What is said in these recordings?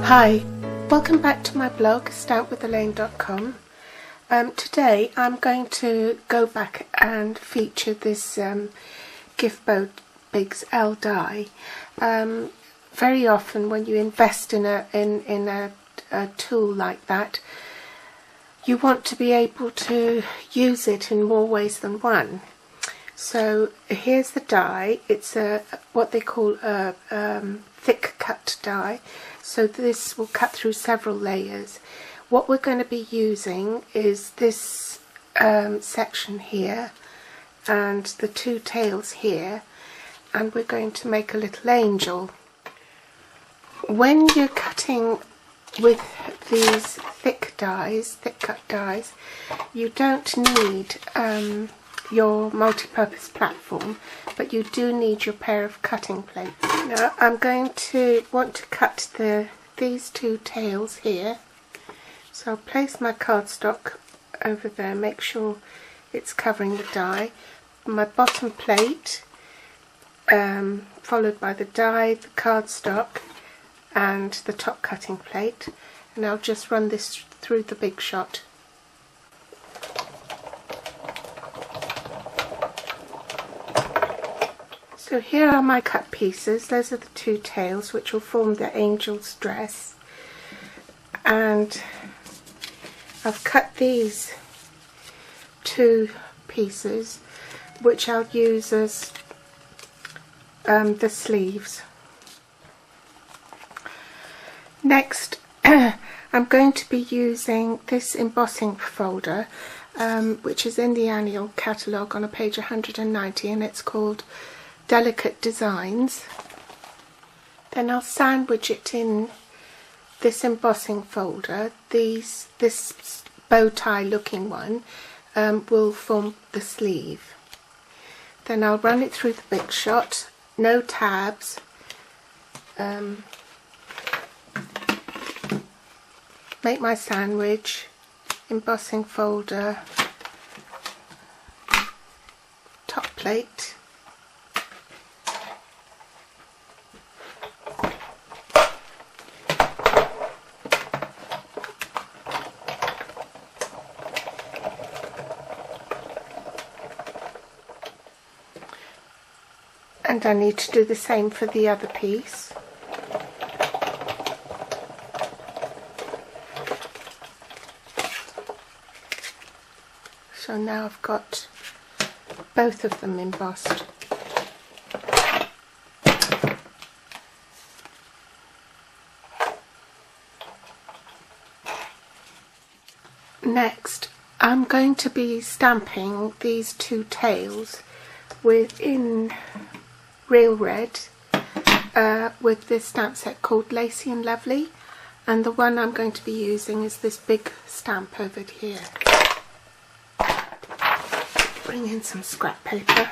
Hi, welcome back to my blog stampwithelaine.com. Today I'm going to go back and feature this gift bow Bigz L die. Very often when you invest in a tool like that, you want to be able to use it in more ways than one. So here's the die. It's what they call a thick cut die. So this will cut through several layers. What we're going to be using is this section here and the two tails here, and we're going to make a little angel. When you're cutting with these thick cut dies, you don't need your multi-purpose platform, but you do need your pair of cutting plates. Now I'm going to want to cut these two tails here, so I'll place my cardstock over there, make sure it's covering the die, my bottom plate, followed by the die, the cardstock and the top cutting plate, and I'll just run this through the Big Shot. So here are my cut pieces. Those are the two tails which will form the angel's dress, and I've cut these two pieces which I'll use as the sleeves. Next I'm going to be using this embossing folder which is in the annual catalogue on page 190, and it's called Delicate Designs. Then I'll sandwich it in this embossing folder. This bow tie looking one will form the sleeve. Then I'll run it through the Big Shot, no tabs, make my sandwich, embossing folder, top plate, and I need to do the same for the other piece. So now I've got both of them embossed. Next, I'm going to be stamping these two tails in real red with this stamp set called Lacy and Lovely, and the one I'm going to be using is this big stamp over here. Bring in some scrap paper.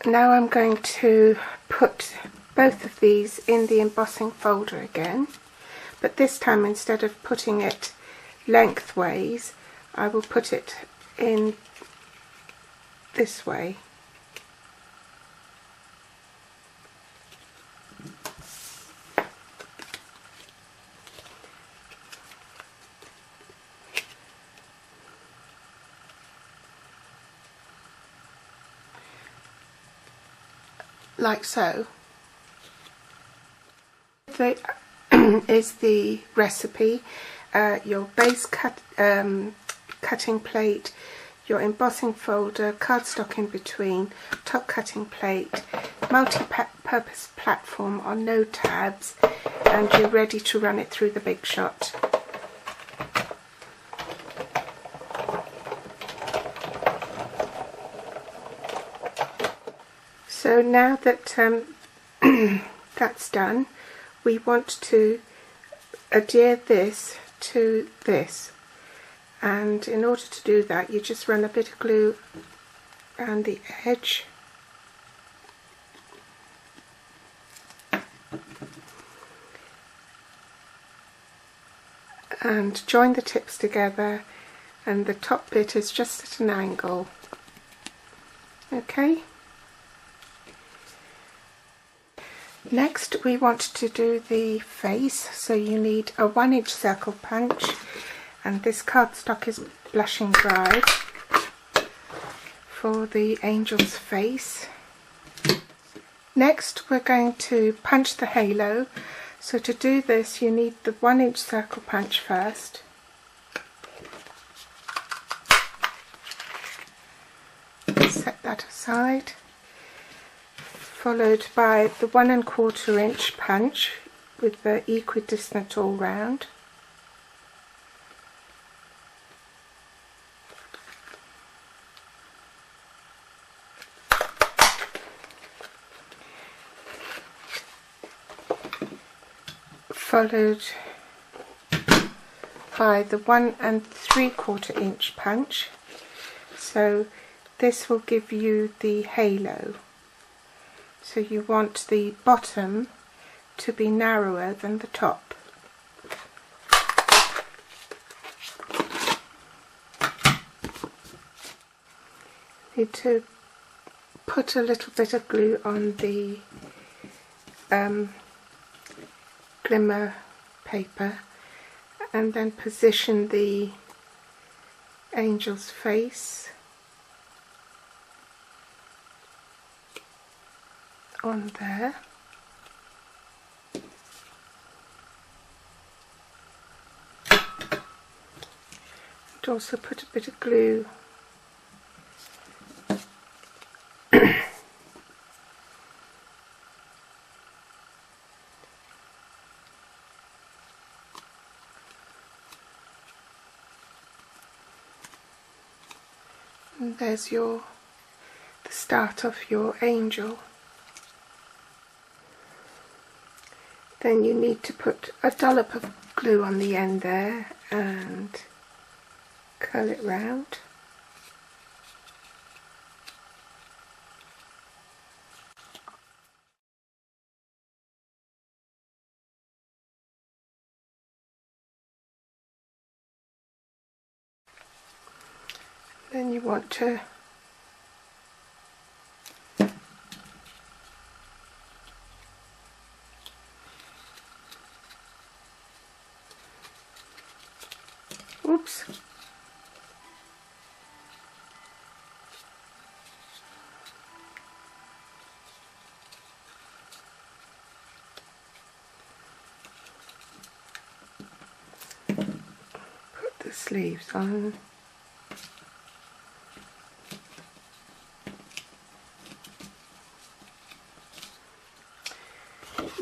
Now I'm going to put both of these in the embossing folder again, but this time instead of putting it lengthways, I will put it in this way. Like so. Is the recipe, your base cutting plate, your embossing folder, cardstock in between, top cutting plate, multi-purpose platform on no tabs, and you're ready to run it through the Big Shot. So now that that's done, we want to adhere this to this, and in order to do that you just run a bit of glue around the edge and join the tips together, and the top bit is just at an angle. Okay. Next we want to do the face, so you need a 1-inch circle punch, and this cardstock is Blushing Bride for the angel's face. Next we're going to punch the halo, so to do this you need the 1-inch circle punch first. Set that aside. Followed by the 1 1/4 inch punch with the equidistant all round. Followed by the 1 3/4 inch punch. So this will give you the halo. So you want the bottom to be narrower than the top. Need to put a little bit of glue on the glimmer paper and then position the angel's face on there. And also put a bit of glue and there's the start of your angel. Then you need to put a dollop of glue on the end there and curl it round. Then you want to oops. Put the sleeves on.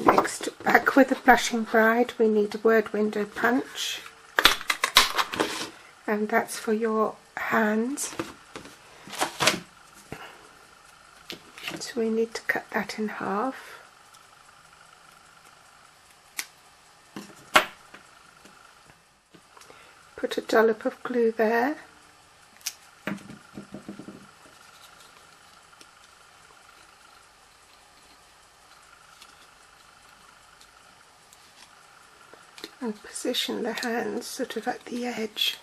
Next, back with the Blushing Bride, we need a word window punch, and that's for your hands. So we need to cut that in half. Put a dollop of glue there. And position the hands sort of at the edge.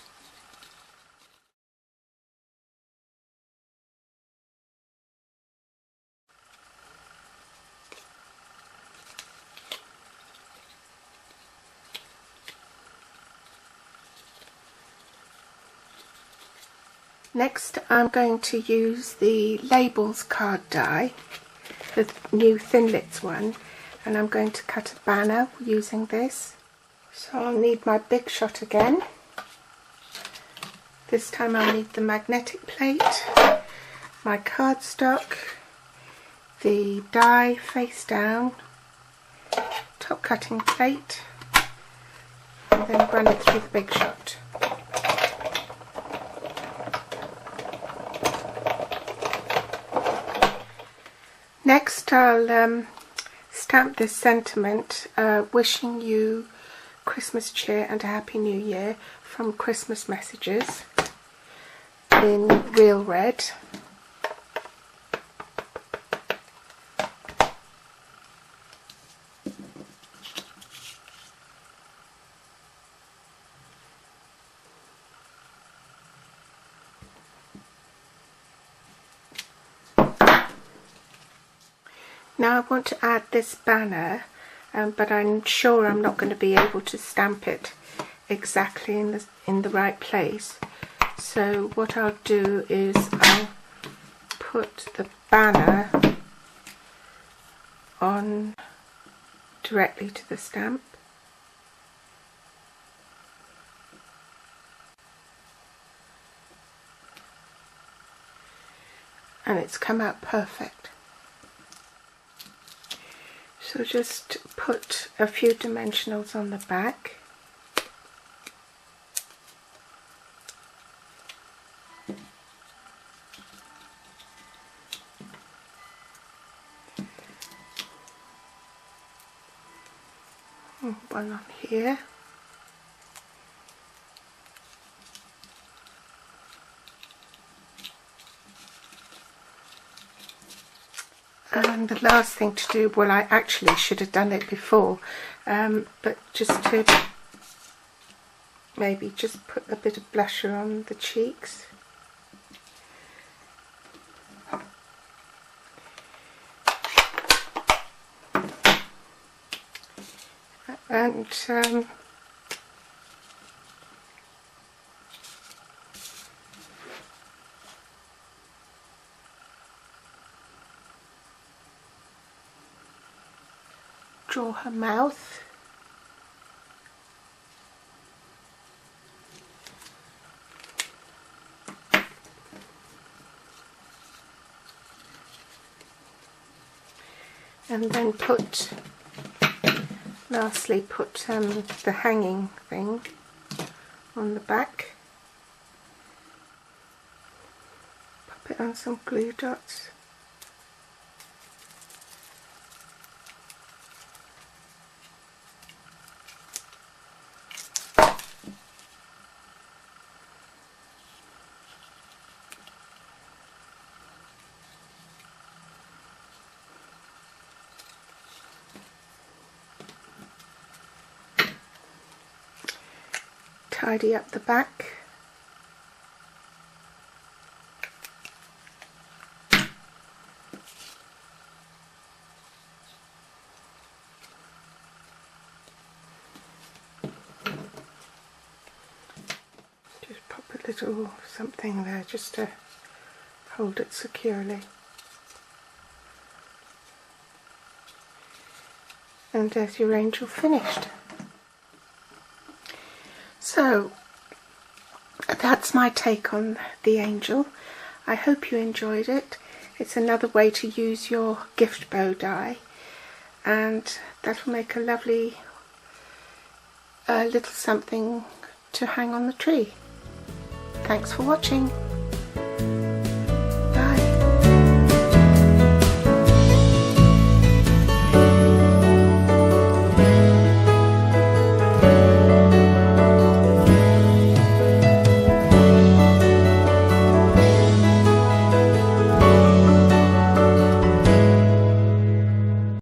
Next I'm going to use the Labels card die, the new Thinlits one, and I'm going to cut a banner using this. So I'll need my Big Shot again. This time I'll need the magnetic plate, my cardstock, the die face down, top cutting plate, and then run it through the Big Shot. Next I'll stamp this sentiment, wishing you Christmas cheer and a Happy New Year from Christmas Messages, in real red. Now I want to add this banner, but I'm sure I'm not going to be able to stamp it exactly in the right place. So what I'll do is I'll put the banner on directly to the stamp. And it's come out perfect. So just put a few dimensionals on the back. One on here. And the last thing to do, well, I actually should have done it before, but just to maybe just put a bit of blusher on the cheeks. And draw her mouth. And then lastly put the hanging thing on the back. Pop it on some glue dots. Tidy up the back. Just pop a little something there just to hold it securely. And there's your angel finished. So that's my take on the angel. I hope you enjoyed it. It's another way to use your gift bow die, and that will make a lovely little something to hang on the tree. Thanks for watching.